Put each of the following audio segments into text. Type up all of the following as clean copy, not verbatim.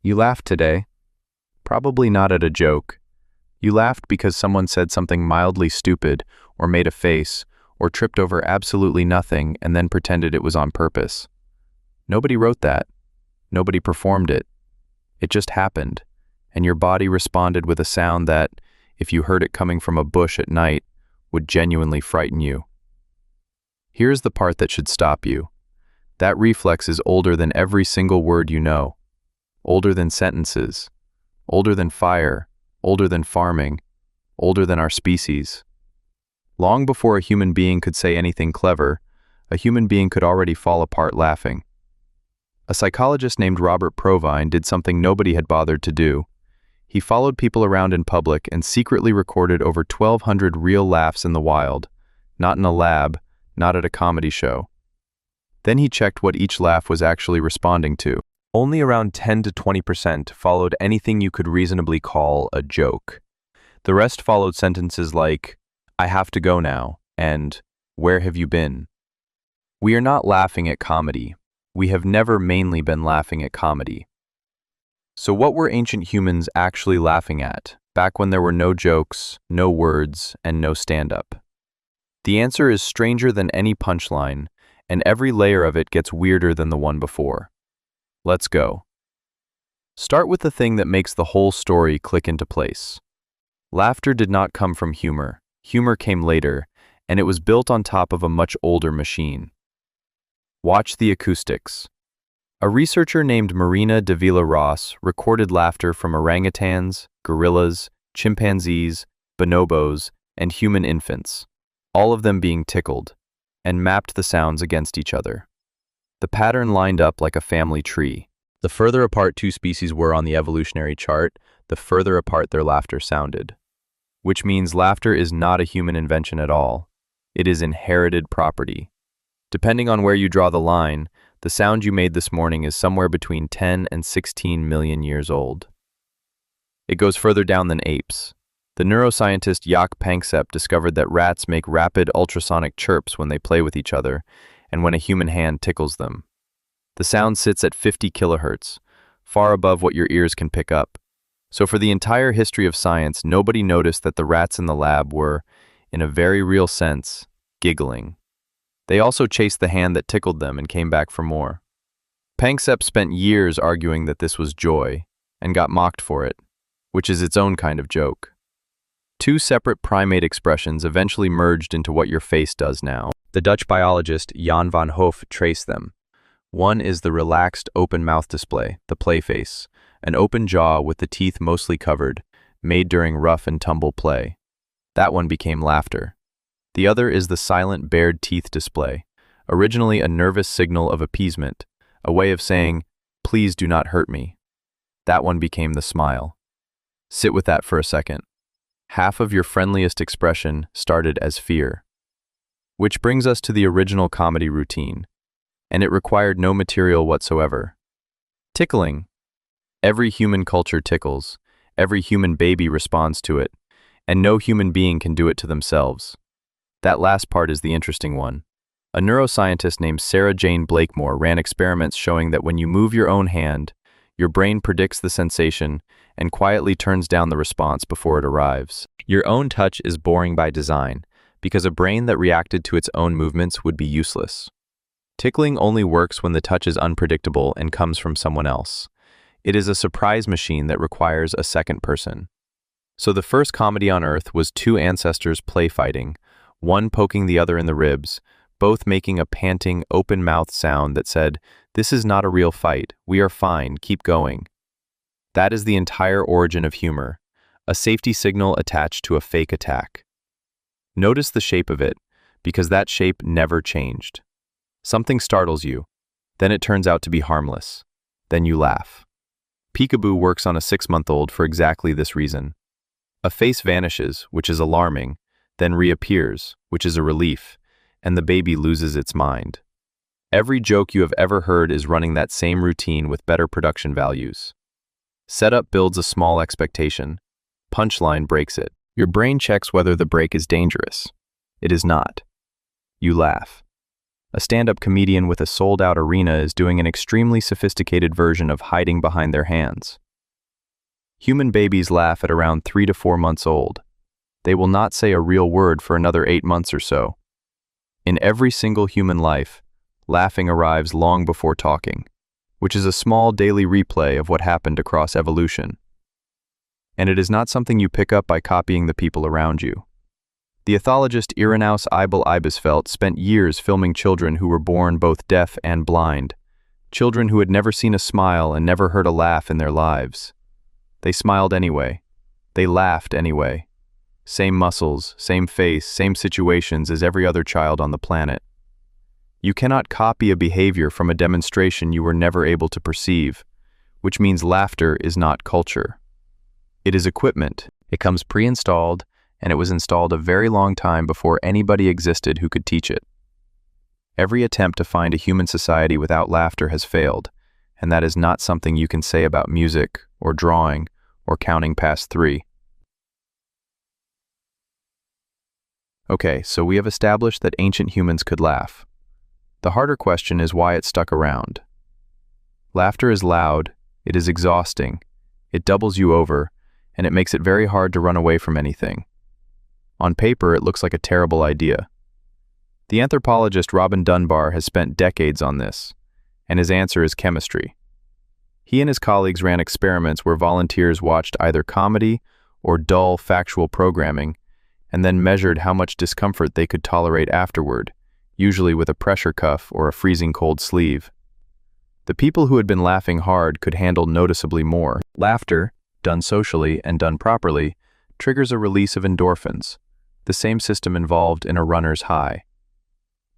You laughed today. Probably not at a joke. You laughed because someone said something mildly stupid, or made a face, or tripped over absolutely nothing and then pretended it was on purpose. Nobody wrote that. Nobody performed it. It just happened, and your body responded with a sound that, if you heard it coming from a bush at night, would genuinely frighten you. Here's the part that should stop you. That reflex is older than every single word you know. Older than sentences. Older than fire. Older than farming. Older than our species. Long before a human being could say anything clever, a human being could already fall apart laughing. A psychologist named Robert Provine did something nobody had bothered to do. He followed people around in public and secretly recorded over 1,200 real laughs in the wild, not in a lab, not at a comedy show. Then he checked what each laugh was actually responding to. Only around 10 to 20% followed anything you could reasonably call a joke. The rest followed sentences like, "I have to go now," and "Where have you been?" We are not laughing at comedy. We have never mainly been laughing at comedy. So what were ancient humans actually laughing at, back when there were no jokes, no words, and no stand-up? The answer is stranger than any punchline, and every layer of it gets weirder than the one before. Let's go. Start with the thing that makes the whole story click into place. Laughter did not come from humor. Humor came later, and it was built on top of a much older machine. Watch the acoustics. A researcher named Marina de Villa-Ross recorded laughter from orangutans, gorillas, chimpanzees, bonobos, and human infants, all of them being tickled, and mapped the sounds against each other. The pattern lined up like a family tree. The further apart two species were on the evolutionary chart, the further apart their laughter sounded. Which means laughter is not a human invention at all. It is inherited property. Depending on where you draw the line, the sound you made this morning is somewhere between 10 and 16 million years old. It goes further down than apes. The neuroscientist Jaak Panksepp discovered that rats make rapid ultrasonic chirps when they play with each other, and when a human hand tickles them. The sound sits at 50 kilohertz, far above what your ears can pick up. So for the entire history of science, nobody noticed that the rats in the lab were, in a very real sense, giggling. They also chased the hand that tickled them and came back for more. Panksepp spent years arguing that this was joy, and got mocked for it, which is its own kind of joke. Two separate primate expressions eventually merged into what your face does now. The Dutch biologist Jan van Hoof traced them. One is the relaxed open mouth display, the play face, an open jaw with the teeth mostly covered, made during rough and tumble play. That one became laughter. The other is the silent bared teeth display, originally a nervous signal of appeasement, a way of saying, "Please do not hurt me." That one became the smile. Sit with that for a second. Half of your friendliest expression started as fear. Which brings us to the original comedy routine, and it required no material whatsoever. Tickling. Every human culture tickles, every human baby responds to it, and no human being can do it to themselves. That last part is the interesting one. A neuroscientist named Sarah Jane Blakemore ran experiments showing that when you move your own hand, your brain predicts the sensation and quietly turns down the response before it arrives. Your own touch is boring by design, because a brain that reacted to its own movements would be useless. Tickling only works when the touch is unpredictable and comes from someone else. It is a surprise machine that requires a second person. So the first comedy on Earth was two ancestors play fighting, one poking the other in the ribs, both making a panting, open-mouthed sound that said, "This is not a real fight. We are fine. Keep going." That is the entire origin of humor, a safety signal attached to a fake attack. Notice the shape of it, because that shape never changed. Something startles you, then it turns out to be harmless. Then you laugh. Peekaboo works on a 6-month-old for exactly this reason. A face vanishes, which is alarming, then reappears, which is a relief, and the baby loses its mind. Every joke you have ever heard is running that same routine with better production values. Setup builds a small expectation. Punchline breaks it. Your brain checks whether the break is dangerous. It is not. You laugh. A stand-up comedian with a sold-out arena is doing an extremely sophisticated version of hiding behind their hands. Human babies laugh at around 3 to 4 months old. They will not say a real word for another 8 months or so. In every single human life, laughing arrives long before talking, which is a small daily replay of what happened across evolution. And it is not something you pick up by copying the people around you. The ethologist Irenaeus Eibel Ibisfeld spent years filming children who were born both deaf and blind, children who had never seen a smile and never heard a laugh in their lives. They smiled anyway. They laughed anyway. Same muscles, same face, same situations as every other child on the planet. You cannot copy a behavior from a demonstration you were never able to perceive, which means laughter is not culture. It is equipment. It comes pre-installed, and it was installed a very long time before anybody existed who could teach it. Every attempt to find a human society without laughter has failed, and that is not something you can say about music, or drawing, or counting past 3. Okay, so we have established that ancient humans could laugh. The harder question is why it stuck around. Laughter is loud, it is exhausting, it doubles you over, and it makes it very hard to run away from anything. On paper, it looks like a terrible idea. The anthropologist Robin Dunbar has spent decades on this, and his answer is chemistry. He and his colleagues ran experiments where volunteers watched either comedy or dull, factual programming, and then measured how much discomfort they could tolerate afterward, usually with a pressure cuff or a freezing cold sleeve. The people who had been laughing hard could handle noticeably more. Laughter, done socially and done properly, triggers a release of endorphins, the same system involved in a runner's high.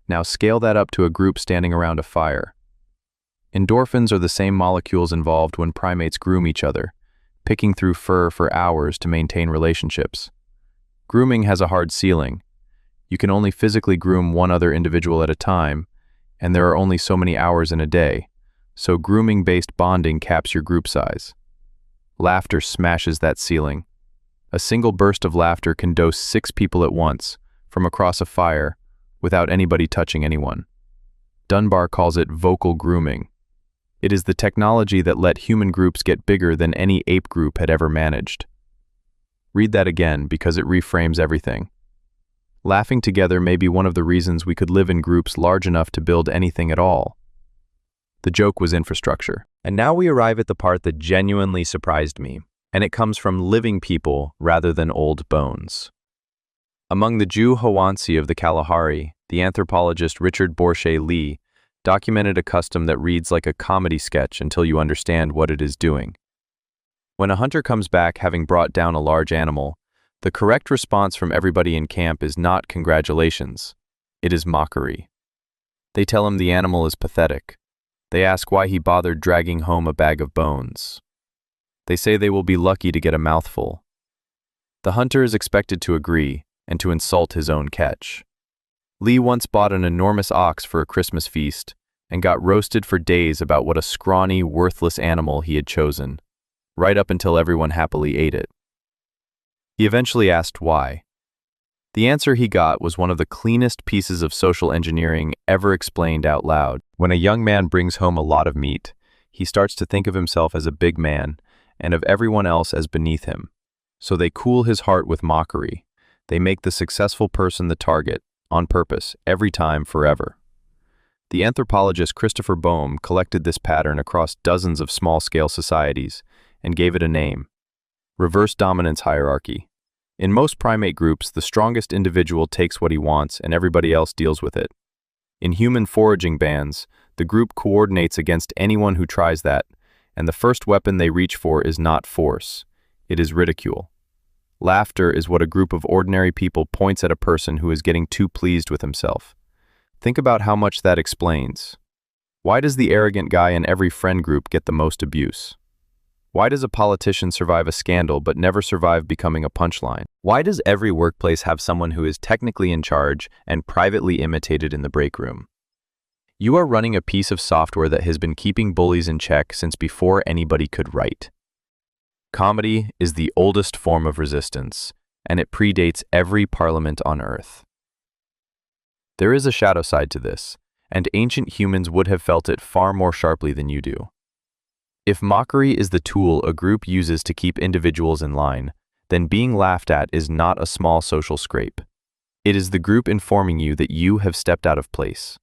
Now scale that up to a group standing around a fire. Endorphins are the same molecules involved when primates groom each other, picking through fur for hours to maintain relationships. Grooming has a hard ceiling. You can only physically groom one other individual at a time, and there are only so many hours in a day, so grooming-based bonding caps your group size. Laughter smashes that ceiling. A single burst of laughter can dose 6 people at once, from across a fire, without anybody touching anyone. Dunbar calls it vocal grooming. It is the technology that let human groups get bigger than any ape group had ever managed. Read that again because it reframes everything. Laughing together may be one of the reasons we could live in groups large enough to build anything at all. The joke was infrastructure. And now we arrive at the part that genuinely surprised me, and it comes from living people rather than old bones. Among the Jew Hawansi of the Kalahari, the anthropologist Richard Borsche Lee documented a custom that reads like a comedy sketch until you understand what it is doing. When a hunter comes back having brought down a large animal, the correct response from everybody in camp is not congratulations, it is mockery. They tell him the animal is pathetic. They ask why he bothered dragging home a bag of bones. They say they will be lucky to get a mouthful. The hunter is expected to agree and to insult his own catch. Lee once bought an enormous ox for a Christmas feast and got roasted for days about what a scrawny, worthless animal he had chosen, right up until everyone happily ate it. He eventually asked why. The answer he got was one of the cleanest pieces of social engineering ever explained out loud. When a young man brings home a lot of meat, he starts to think of himself as a big man and of everyone else as beneath him. So they cool his heart with mockery. They make the successful person the target, on purpose, every time, forever. The anthropologist Christopher Boehm collected this pattern across dozens of small-scale societies and gave it a name: reverse dominance hierarchy. In most primate groups, the strongest individual takes what he wants and everybody else deals with it. In human foraging bands, the group coordinates against anyone who tries that, and the first weapon they reach for is not force, it is ridicule. Laughter is what a group of ordinary people points at a person who is getting too pleased with himself. Think about how much that explains. Why does the arrogant guy in every friend group get the most abuse? Why does a politician survive a scandal but never survive becoming a punchline? Why does every workplace have someone who is technically in charge and privately imitated in the break room? You are running a piece of software that has been keeping bullies in check since before anybody could write. Comedy is the oldest form of resistance, and it predates every parliament on Earth. There is a shadow side to this, and ancient humans would have felt it far more sharply than you do. If mockery is the tool a group uses to keep individuals in line, then being laughed at is not a small social scrape. It is the group informing you that you have stepped out of place.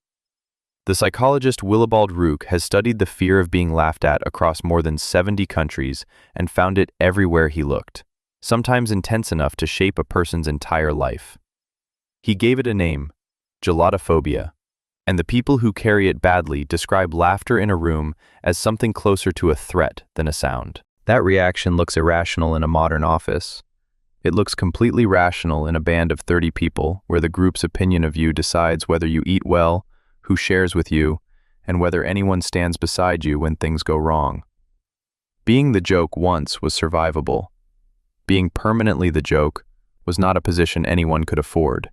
The psychologist Willibald Rook has studied the fear of being laughed at across more than 70 countries and found it everywhere he looked, sometimes intense enough to shape a person's entire life. He gave it a name, gelatophobia, and the people who carry it badly describe laughter in a room as something closer to a threat than a sound. That reaction looks irrational in a modern office. It looks completely rational in a band of 30 people where the group's opinion of you decides whether you eat well, who shares with you, and whether anyone stands beside you when things go wrong. Being the joke once was survivable. Being permanently the joke was not a position anyone could afford,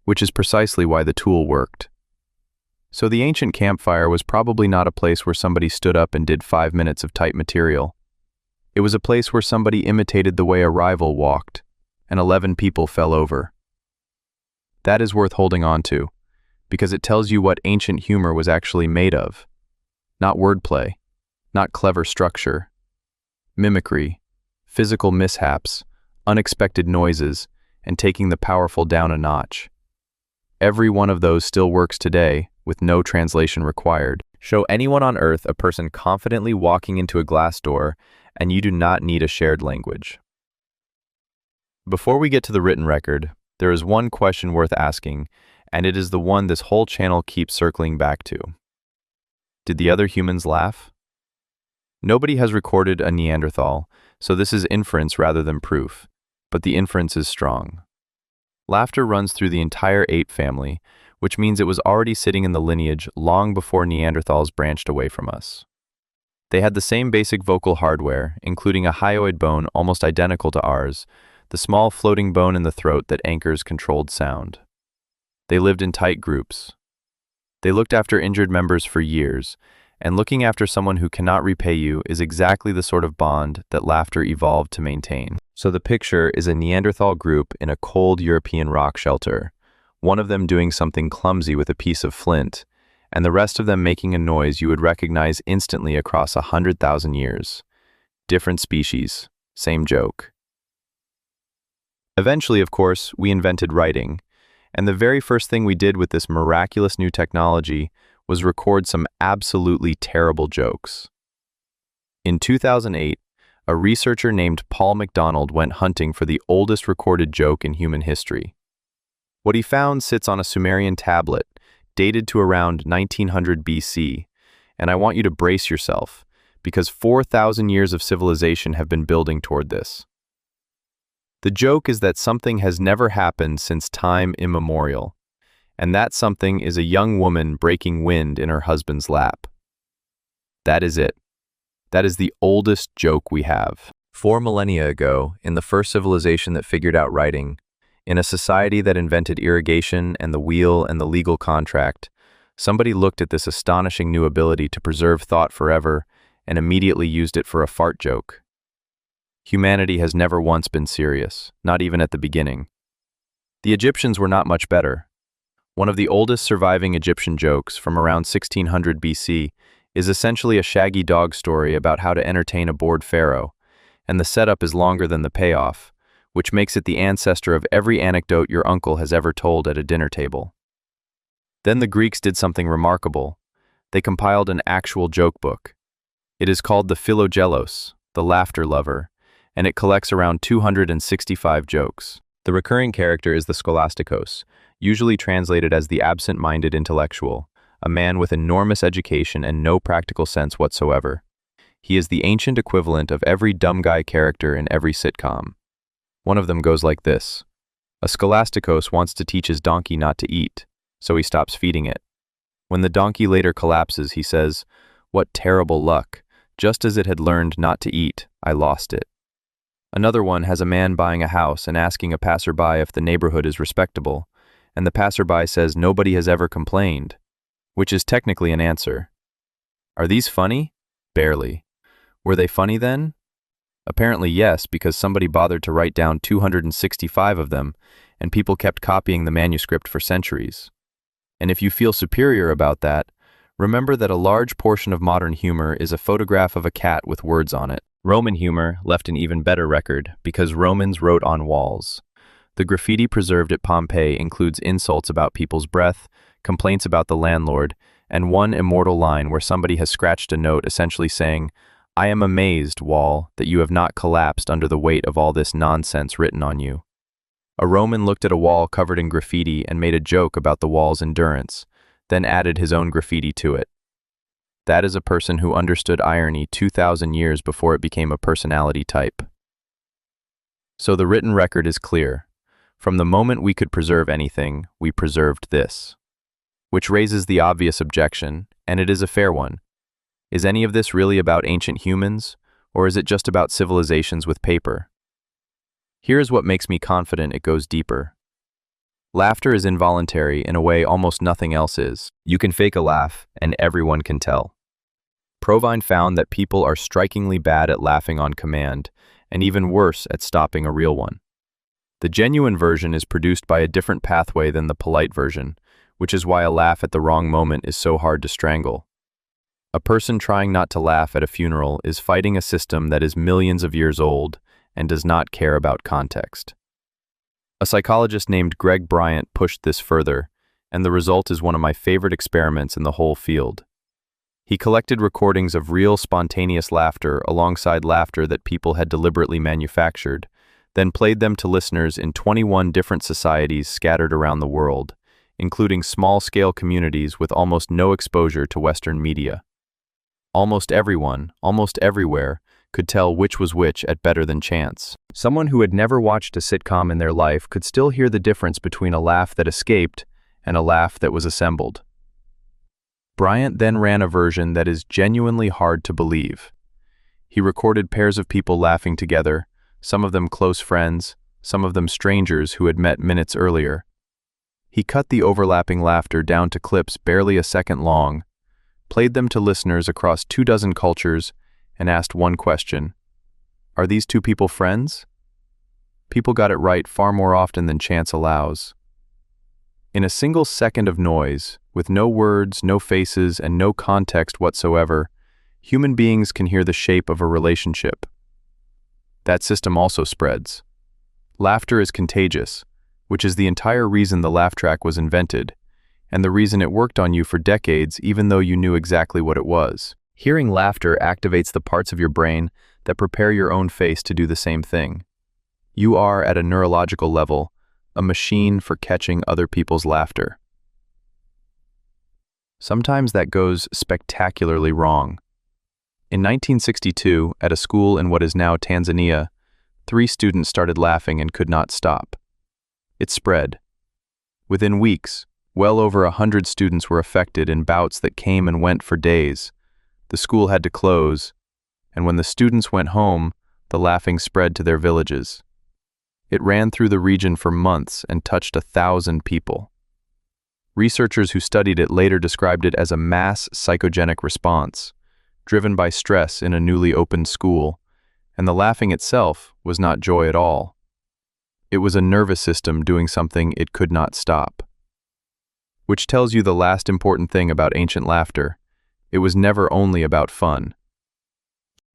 which is precisely why the tool worked. So the ancient campfire was probably not a place where somebody stood up and did 5 minutes of tight material. It was a place where somebody imitated the way a rival walked, and 11 people fell over. That is worth holding on to, because it tells you what ancient humor was actually made of. Not wordplay, not clever structure, mimicry, physical mishaps, unexpected noises, and taking the powerful down a notch. Every one of those still works today, with no translation required. Show anyone on Earth a person confidently walking into a glass door, and you do not need a shared language. Before we get to the written record, there is one question worth asking, and it is the one this whole channel keeps circling back to. Did the other humans laugh? Nobody has recorded a Neanderthal, so this is inference rather than proof, but the inference is strong. Laughter runs through the entire ape family, which means it was already sitting in the lineage long before Neanderthals branched away from us. They had the same basic vocal hardware, including a hyoid bone almost identical to ours, the small floating bone in the throat that anchors controlled sound. They lived in tight groups. They looked after injured members for years, and looking after someone who cannot repay you is exactly the sort of bond that laughter evolved to maintain. So the picture is a Neanderthal group in a cold European rock shelter, one of them doing something clumsy with a piece of flint, and the rest of them making a noise you would recognize instantly across 100,000 years. Different species, same joke. Eventually, of course, we invented writing, and the very first thing we did with this miraculous new technology was record some absolutely terrible jokes. In 2008, a researcher named Paul MacDonald went hunting for the oldest recorded joke in human history. What he found sits on a Sumerian tablet, dated to around 1900 BC, and I want you to brace yourself, because 4,000 years of civilization have been building toward this. The joke is that something has never happened since time immemorial, and that something is a young woman breaking wind in her husband's lap. That is it. That is the oldest joke we have. 4 millennia ago, in the first civilization that figured out writing, in a society that invented irrigation and the wheel and the legal contract, somebody looked at this astonishing new ability to preserve thought forever and immediately used it for a fart joke. Humanity has never once been serious, not even at the beginning. The Egyptians were not much better. One of the oldest surviving Egyptian jokes from around 1600 BC is essentially a shaggy dog story about how to entertain a bored pharaoh, and the setup is longer than the payoff, which makes it the ancestor of every anecdote your uncle has ever told at a dinner table. Then the Greeks did something remarkable. They compiled an actual joke book. It is called the Philogelos, the laughter lover, and it collects around 265 jokes. The recurring character is the scholasticos, usually translated as the absent-minded intellectual, a man with enormous education and no practical sense whatsoever. He is the ancient equivalent of every dumb guy character in every sitcom. One of them goes like this. A scholasticos wants to teach his donkey not to eat, so he stops feeding it. When the donkey later collapses, he says, "What terrible luck! Just as it had learned not to eat, I lost it." Another one has a man buying a house and asking a passerby if the neighborhood is respectable, and the passerby says nobody has ever complained, which is technically an answer. Are these funny? Barely. Were they funny then? Apparently yes, because somebody bothered to write down 265 of them, and people kept copying the manuscript for centuries. And if you feel superior about that, remember that a large portion of modern humor is a photograph of a cat with words on it. Roman humor left an even better record because Romans wrote on walls. The graffiti preserved at Pompeii includes insults about people's breath, complaints about the landlord, and one immortal line where somebody has scratched a note essentially saying, "I am amazed, wall, that you have not collapsed under the weight of all this nonsense written on you." A Roman looked at a wall covered in graffiti and made a joke about the wall's endurance, then added his own graffiti to it. That is a person who understood irony 2,000 years before it became a personality type. So the written record is clear. From the moment we could preserve anything, we preserved this. Which raises the obvious objection, and it is a fair one. Is any of this really about ancient humans, or is it just about civilizations with paper? Here is what makes me confident it goes deeper. Laughter is involuntary in a way almost nothing else is. You can fake a laugh, and everyone can tell. Provine found that people are strikingly bad at laughing on command, and even worse at stopping a real one. The genuine version is produced by a different pathway than the polite version, which is why a laugh at the wrong moment is so hard to strangle. A person trying not to laugh at a funeral is fighting a system that is millions of years old and does not care about context. A psychologist named Greg Bryant pushed this further, and the result is one of my favorite experiments in the whole field. He collected recordings of real spontaneous laughter alongside laughter that people had deliberately manufactured, then played them to listeners in 21 different societies scattered around the world, including small-scale communities with almost no exposure to Western media. Almost everyone, almost everywhere, could tell which was which at better than chance. Someone who had never watched a sitcom in their life could still hear the difference between a laugh that escaped and a laugh that was assembled. Bryant then ran a version that is genuinely hard to believe. He recorded pairs of people laughing together, some of them close friends, some of them strangers who had met minutes earlier. He cut the overlapping laughter down to clips barely a second long, played them to listeners across 24 cultures, and asked one question: are these two people friends? People got it right far more often than chance allows. In a single second of noise, with no words, no faces, and no context whatsoever, human beings can hear the shape of a relationship. That system also spreads. Laughter is contagious, which is the entire reason the laugh track was invented, and the reason it worked on you for decades even though you knew exactly what it was. Hearing laughter activates the parts of your brain that prepare your own face to do the same thing. You are, at a neurological level, a machine for catching other people's laughter. Sometimes that goes spectacularly wrong. In 1962, at a school in what is now Tanzania, 3 students started laughing and could not stop. It spread. Within weeks, well over 100 students were affected in bouts that came and went for days. The school had to close, and when the students went home, the laughing spread to their villages. It ran through the region for months and touched 1,000 people. Researchers who studied it later described it as a mass psychogenic response, driven by stress in a newly opened school, and the laughing itself was not joy at all. It was a nervous system doing something it could not stop. Which tells you the last important thing about ancient laughter: it was never only about fun.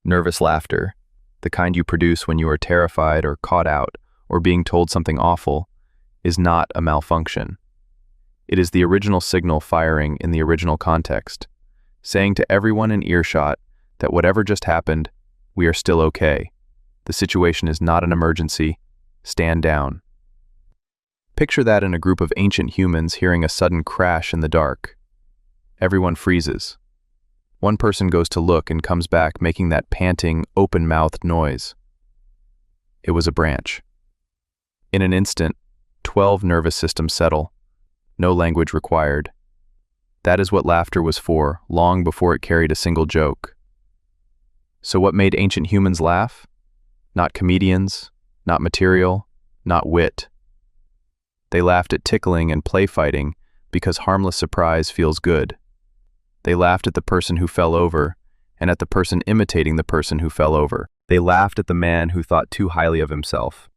Nervous laughter, the kind you produce when you are terrified or caught out or being told something awful, is not a malfunction. It is the original signal firing in the original context, saying to everyone in earshot that whatever just happened, we are still okay. The situation is not an emergency. Stand down. Picture that in a group of ancient humans hearing a sudden crash in the dark. Everyone freezes. One person goes to look and comes back making that panting, open-mouthed noise. It was a branch. In an instant, 12 nervous systems settle. No language required. That is what laughter was for, long before it carried a single joke. So what made ancient humans laugh? Not comedians, not material, not wit. They laughed at tickling and play fighting because harmless surprise feels good. They laughed at the person who fell over and at the person imitating the person who fell over. They laughed at the man who thought too highly of himself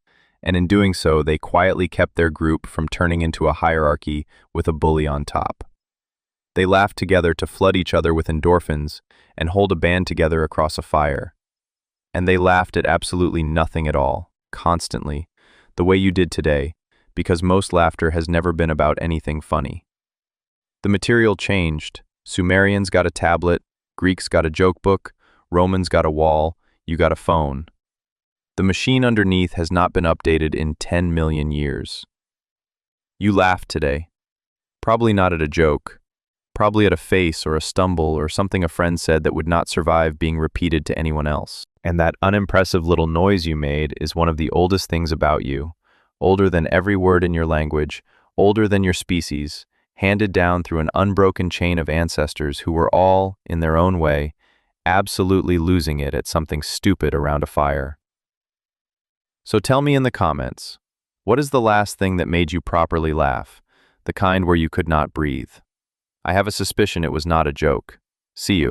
and in doing so, they quietly kept their group from turning into a hierarchy with a bully on top. They laughed together to flood each other with endorphins and hold a band together across a fire. And they laughed at absolutely nothing at all, constantly, the way you did today, because most laughter has never been about anything funny. The material changed. Sumerians got a tablet, Greeks got a joke book, Romans got a wall, you got a phone. The machine underneath has not been updated in 10 million years. You laughed today. Probably not at a joke. Probably at a face or a stumble or something a friend said that would not survive being repeated to anyone else. And that unimpressive little noise you made is one of the oldest things about you, older than every word in your language, older than your species, handed down through an unbroken chain of ancestors who were all, in their own way, absolutely losing it at something stupid around a fire. So tell me in the comments, what is the last thing that made you properly laugh, the kind where you could not breathe? I have a suspicion it was not a joke. See you.